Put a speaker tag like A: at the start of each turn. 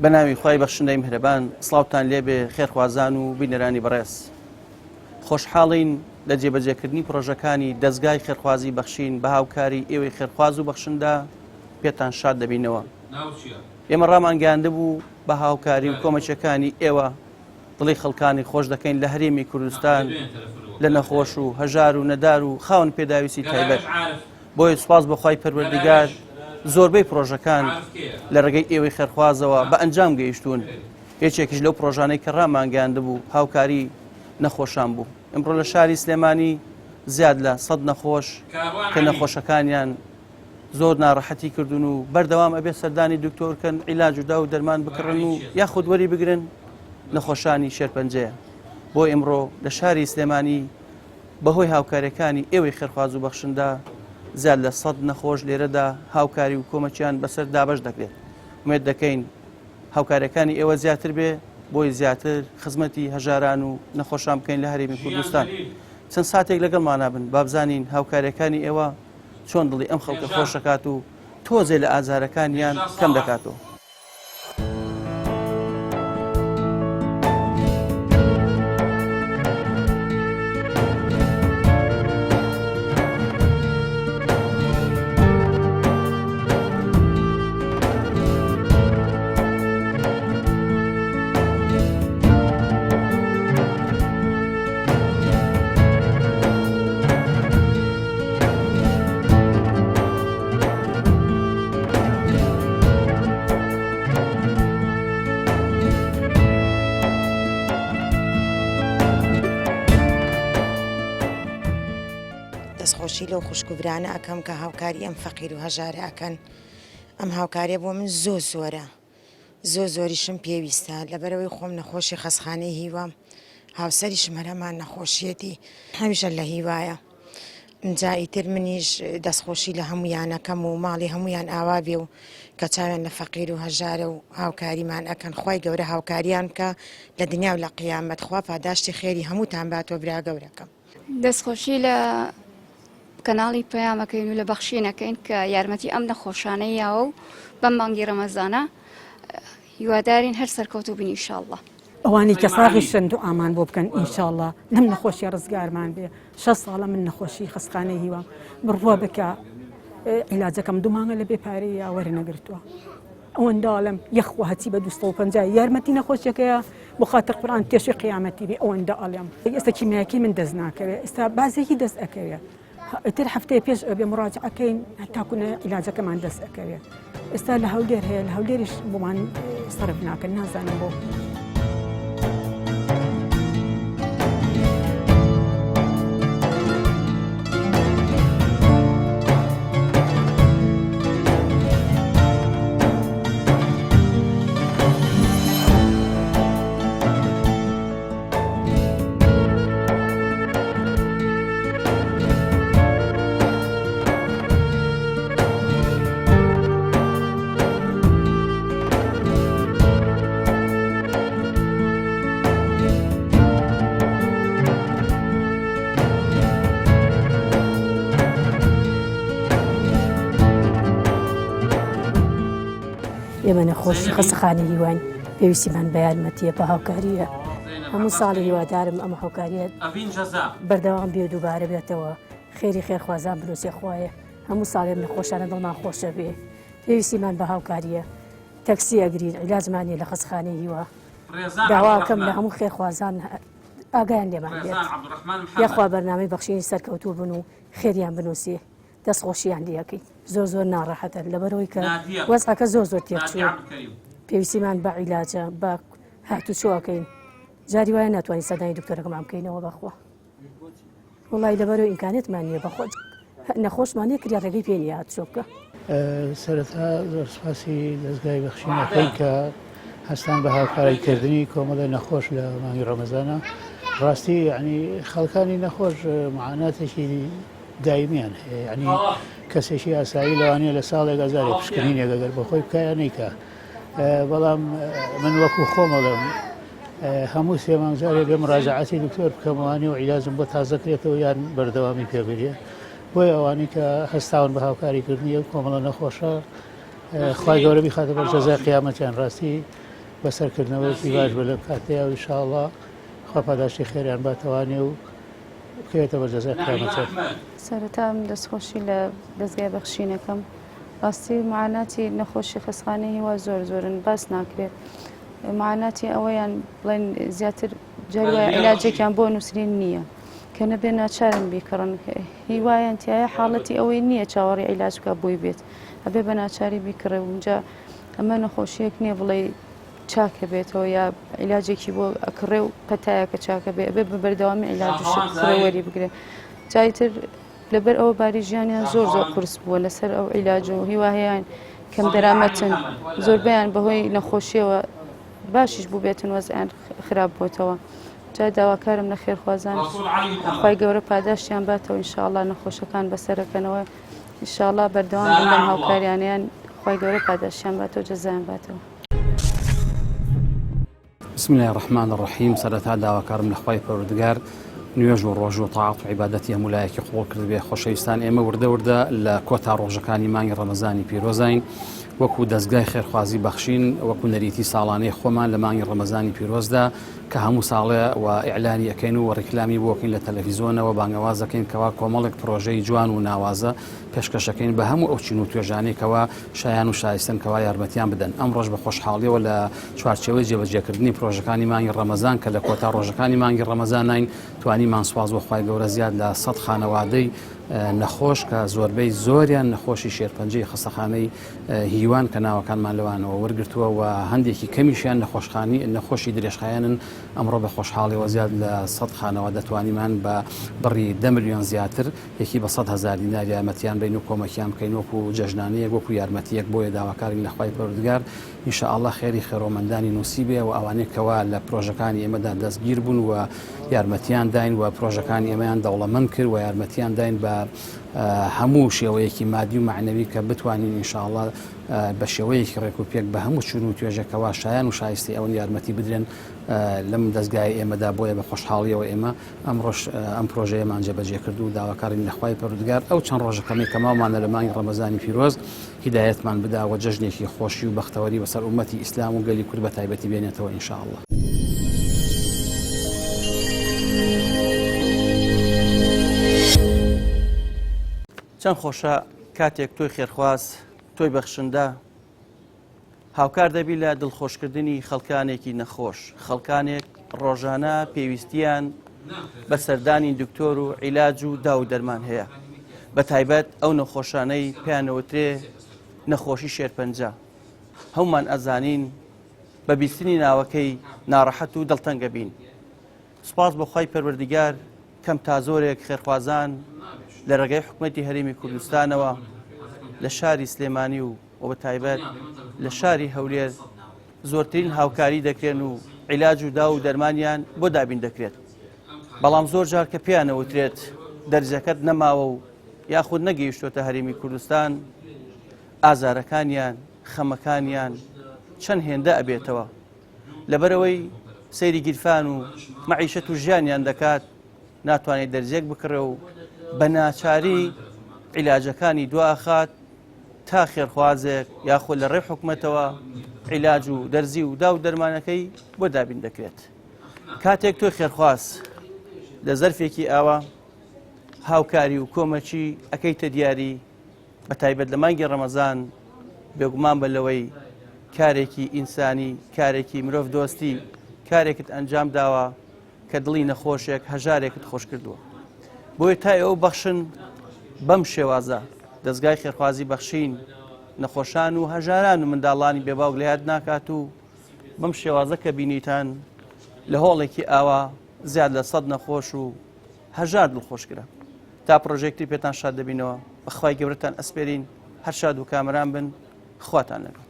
A: بەناوی خوای بەخشندەی میهرەبان سڵاوتان لێبێ خێرخوازان و بینەرانی بەڕێز خۆشحاڵین لە جێبەجێکردنی پرۆژەکانی دەستگای خێرخوازی بەخشین بە هاوکاری ئێوەی خێرخواز و بەخشندا پێتان شاد دەبینەوە. ئێمە ڕامان گەیاندە بوو بە هاوکاری و کۆمەچەکانی ئێوە دڵی خەڵکانی خۆش دەکەین لە هەرێمی کوردستان لە نەخۆش و هەژار و نەدار و خاوەن پێداویستی تایبەت. بۆیە سوپاس بەخوای پەروەردیگار زۆربەی پرۆژەکان لە ڕێگەی ئێوەی خێرخوازەوە بە ئەنجام گەیشتوون. یەکێکیش لەو پرۆژانەی کە ڕامان گەیاندە بوو هاوکاری نەخۆشان بوو. ئەمڕۆ لە شاری سلێمانی زیاد لە 100 نەخۆش کە نەخۆشەکانیان زۆر ناڕەحەتی کردوون و بەردەوام ئەبێ سەردانی دکتۆرکەن عیلاج و دا و دەرمان بکڕن و یاخود وەری بگرن نەخۆشانی شێرپەنجەیە. بۆ ئێمڕۆ لە شاری سلێمانی بەهۆی هاوکاریەکانی ئێوەی خێرخواز و بەخشندا زیاد لە 100 نەخۆش لێرەدا هاوکاری و کۆمەچیان بەسەر دابەش دەکرێت. ومێد دەکەین هاوکاریەکانی ئێوە زیاتر بێ بۆی زیاتر خزمەتی هەژاران و نەخۆشان بکەین لە هەرێمی کوردستان. چەند ساتێک لەگەڵمانە بن با بزانین هاوکاریەکانی ئێوە چۆن دڵی ئەم خەڵکە خۆشەکات و تۆزێ لە ئازارەکانیان کەم دەکاتەوە.
B: دەستخۆشی لەو خوشکوبرانە ئەەکەم کە هاوکاری ئەم فەقیر و هەژارە ئەکەن. ئەم هاوکاریە بۆ من زۆرە زۆریشم پێویستە لەبەرەوەی خۆم نەخۆشی خەسخانەی هیوام هاوسەریشم هەرەمان نەخۆشیەتی هەمیشە لە هیوایە. اینجا ئیتر منیش دەستخۆشی لە هەمویانەکەم و ماڵی هەمویان ئاوا بێ و کە چاوێن لە فەقیر و هەژارە و هاوکاریمان ئەکەن. خوای گەورە هاوکاریان کە لە دنیا و لە قیامەت خوا پاداشتی خێری هەمووتان باتۆ برا گەورەکەم.
C: دەستخۆشی لە کەناڵی پەیامەکەین و لە بەخشینەکەین کە یارمەتی ئەم نەخۆشانەیەوە و بەم مانگی ڕەمەزانە هیوادارین هەر سەرکەوتو بین ئینشاءڵڵا.
D: ئەوانی کە ساغی شند و ئامان بۆ بکەن ئینشاءڵڵا لەم نەخۆشی ڕزگارمان بێ. 6 ساڵە من نەخۆشی خەسخانەی هیوام بڕوا بکە عیلاجەکەم 2 مانگە لە بێپارەی یاوەرە نەگرتووە. ئەوەنداڵم یەخوا هەچی بە 250 یارمەتی نەخۆشیەکەیە بۆ خاتر قورئان تێشی قیامەتی بێ. ئەوەندە ئەڵێم ئێستا کیمیاکی من دەست ناکەوێت، ئێستا بازێکی دەست ئەکەوێت. ئیتر هەفتەیە پێش ئەبێ مڕاجعەکەین تاکوونە عیلاجەکەمان دەست ئەکەوێت. ئێستا لە هەولێر هەیە، لە هەولێریش بۆمان سەرف ناکەن، نازانم بۆ. ئێمە نەخۆشی خەسخانەی هیوان پێویستیمان بە یارمەتیە بە هاوکاریە. هەموو ساڵی هیوادارم ئەمە هاوکاریە بەردەوام بێ دووبارە بێتەوە. خێری خێرخوازان بنووسێ خوایە هەموو ساڵێم نەخۆشانە دڵمان خۆشە بێ. پێویستیمان بە هاوکاریە. تەکسی ئەگرین عیلاجمانیە لە خەسخانەی هیوا. داواکەم لە هەموو خێرخوازان ئاگایان لێمان بێت. یاخوا بەرنامەی بەخشینی سەرکەوتوو بن و خێریان بنووسێ دەستخۆشیان دیەکەین. زۆر ناڕەحەتن لەبەرەوەی کە وەزعەکە زۆر تێکچووە. پێویستیمان بە عیلاجە بە هاتوچۆەکەین. جاری وایە ناتوانین سەردانی دکتۆرەکەمان بکەینەوە بەخوا. وڵی لەبەرەوەی ئیمکانێتمان نییە بەخۆ نەخۆشمانەیە کریا ڕێگەی پێ نیە هاتوچۆ بکە.
E: سەرەتا زۆر سپاسی دەستگای بەخشینەکەی کە هەستان بە هاوکاریکردنی کۆمەڵە نەخۆش لە مانگی ڕەمەزانە. ڕاستی یعنی خەڵکانی نەخۆش معاناتێکی دایمیان هەیە. یعنی کەسێکی ئاسایی لەوانەیە لە ساڵێک ئەزاری پشکنینێک ئەگەر بە خۆی بکایە نیکە. بەڵام من وەکو خۆمەڵم هەموو 3 مانگجارێک بێ مراجعەتی دکتۆر بکەمەوانی و عیلاجم بۆ تازەکرێتەوە یان بەردەوامی پێبێت. بۆی ئەوانی کە هەستاون بە هاوکاریکردنی و کۆمەڵە نەخۆشە خی گەورە بیخاتە بەر جەزای قیامەتیان ڕاستی بەسەرکردنەوەی باش بە لە کاتەیە و ئینشاءڵڵا خوا پاداشتی خێریان باتەوانێ و بکەوێتە بەر جەزای قیامەتیان.
F: سەرەتا دەستخۆشی لە دەستگای بەخشینەکەم ڕاستی معاناتی نەخۆشی خەسخانەی هیوا زۆرن باس ناکرێت. معاناتی ئەوەیان بڵێن زیاتر جاروای عیلاجێکیان بۆ نووسین نییە کە نەبێ ناچارن بیکڕن هیوایان تایە حاڵەتی ئەوەی نییە چاوەڕی عیلاج بکە بۆی بێت ئەبێ بە ناچاری بیکڕێ اونجا ئەمە نەخۆشیەک نییە بڵێ چاکە بێتەوە یا عیلاجێکی بۆ ئەکڕێ و پەتایەکە چاکە بێ ئەبێ بە بەردەوامی عیلاجڕێوەری بگرێ جایتر لەبەر ئەوە باری ژیانیان زۆر قورس بووە لەسەر ئەو عیلاج و هیواهەیان کەم دەرامەتن زۆربیان بەهۆی نەخۆشیەوە باشیش بوو بێتن وەزیان خراپ بۆتەوە جای داواکارم لە خێرخوازان خی گەورە پاداشتیان باتەوە ئینشاءڵڵا نەخۆشەکان بەسەرەکەنەوە ئینشاءڵڵا بەردەوام بن لەم هاوکاریانیان خی گەورە پاداشتیان باتەوە جەزایان باتەوە.
G: بسم الله الرحمن الرحیم سەرەتا داواکارم لە خوای پەروەردگار نوێژ و ڕۆژ و تاعات و عیبادەتی هەموو لایەکی قبوڵ کرد بێ. خۆشەویستان ئێمە وردە لە کۆتا ڕۆژەکانی مانگی ڕەمەزانی پیرۆزین وەکو دەستگای خێرخوازی بەخشین وەکو نەریتی ساڵانەی خۆمان لە مانگی ڕەمەزانی پیرۆزدا کە هەموو ساڵێ و ئیعلانی ئەەکەین و ڕیکلامی بۆکەین لە تەلەڤیزۆنەوە بانگەوازەکەین کەوا کۆمەڵێک پرۆژەی جوان و ناوازە پێشکەشەکەین بە هەموو ئەو چین و توێژانێکەوە شایان و شایستن کەوا یارمەتیان بدەن. ئەم ڕۆژ بە خۆشحاڵیەوە لە چوارچێوەی جێبەجێکردنی پرۆژەکانی مانگی ڕەمەزان کە لە کۆتا ڕۆژەکانی مانگی ڕەمەزان نین توانیمان سواز بۆ خوای گەورە زیاد لە 100 خانەوادەی نەخۆش کە زۆربەی زۆریان نەخۆشی شێرپەنجەی خەستەخانەی هیوان کە ناوەکانمان لەوانەوە وەرگرتووە و هەندێکی کەمیشیان نەخۆشی درێژخایەنن. ئەمڕۆ بە خۆشحاڵیەوە زیاد لە 100 خانەوە دەتوانیمان بە بڕی 10 ملیۆن زیاتر یەکی بە 100,000 دینار یارمەتیان بین و کۆمەکیان بکەین وەکو جەژنانەیەک وەکو یارمەتیەک بۆیە داواکارین لە خوای پەروەردگار ئینشاءڵڵا خێری خێرۆمەندانی نووسیبێ و ئەوانەیەکەوە لە پرۆژەکانی ئێمەدا دەستگیر بوون و یارمەتیان داین و پرۆژەکانی ئێمەیان دەوڵەمەند کرد و یارمەتیان داین بە هەموو شێوەیەکی مادی و معنەوی کە بتوانین ئینشاءڵڵا بە شێوەیەکی ڕێک و پێک بە هەموو چون و توێژەکەەوە شایان و شایستی ئەوەن یارمەتی بدرێن لەم دەستگای ئێمەدا بۆیە بە خۆشحاڵیەوە ئێمە ئەم پرۆژەیەمان جێبەجێ کرد و داواکارین لە خوای پەروەردگار ئەو چەند ڕۆژەکەمی کە ماوانە لە مانگی ڕەمەزانی پیرۆز هیدایەتمان بداوە جەژنێکی خۆشی و بەختەوەری بەسەر ئومەتی ئیسلام و گەلی کورد بە تایبەتی بێنێتەوە ئینشاءڵڵا.
A: چەند خۆشە کاتێک تۆی خێرخواز تۆی بەخشندە هاوکار دەبی لە دڵخۆشکردنی خەڵکانێکی نەخۆش خەڵکانێک ڕۆژانە پێویستیان بە سەردانی دکتۆر و عیلاج و دا و دەرمان هەیە بە تایبەت ئەو نەخۆشانەی پێیانەوترێ نەخۆشی شێرپەنجە هەومان ئەزانین بە بیستنی ناوەکەی ناڕەحەت و دڵتەنگە بین. سوپاس بەخوای پەروەردگار کەم تا زۆرێک خێرخوازان لە ڕێگەی حکوومەتی هەرێمی کوردستانەوە لە شاری سلێمانی و بە تایبەت لە شاری هەولێر زۆرترین هاوکاری دەکرێن و عیلاج و دا و دەرمانیان بۆ دابین دەکرێت. بەڵام زۆر جار کە پێیانەوترێت دەرجەکەت نەماوە و یاخود نەگەیشتۆتە هەرێمی کوردستان ئازارەکانیان خەمەکانیان چەند هێندە ئەبێتەوە لەبەرەوەی سەیری گیرفان و مەعیشەت و ژیانیان دەکات ناتوانێت دەرجێک بکڕێ و بە ناچاری عیلاجەکانی دواخات تا خێرخوازێک یاخۆ لە ڕێ حکوومەتەوە عیلاج و دەرزی و دا و دەرمانەکەی بۆ دابین دەکرێت. کاتێک تۆی خێرخواز لە زەرفێکی ئاوا هاوکاری و کۆمەچی ئەەکەیتە دیاری بە تایبەت لە مانگی ڕەمەزان بێگومان بە لەوەی کارێکی ئینسانی کارێکی مرۆڤ دۆستی کارێکت ئەنجام داوە کە دڵی نەخۆشێک هەژارێکت خۆش کردووە بۆیە تا ئەو بەخشن بەم شێوازە دەستگای خێرخوازی بەخشین نەخۆشان و هەژاران و منداڵانی بێباو لە یاد ناکات و بەم شێوازە کە بینیتان لە هۆڵێکی ئاوا زیاد لە 100 نەخۆش و هەژار دڵخۆشکرا تا پرۆژێکتی پێتان شاد دەبینەوە بەخوای گەورەتان ئەسپێرین هەر شاد و کامران بن خواتان لەگەڵ.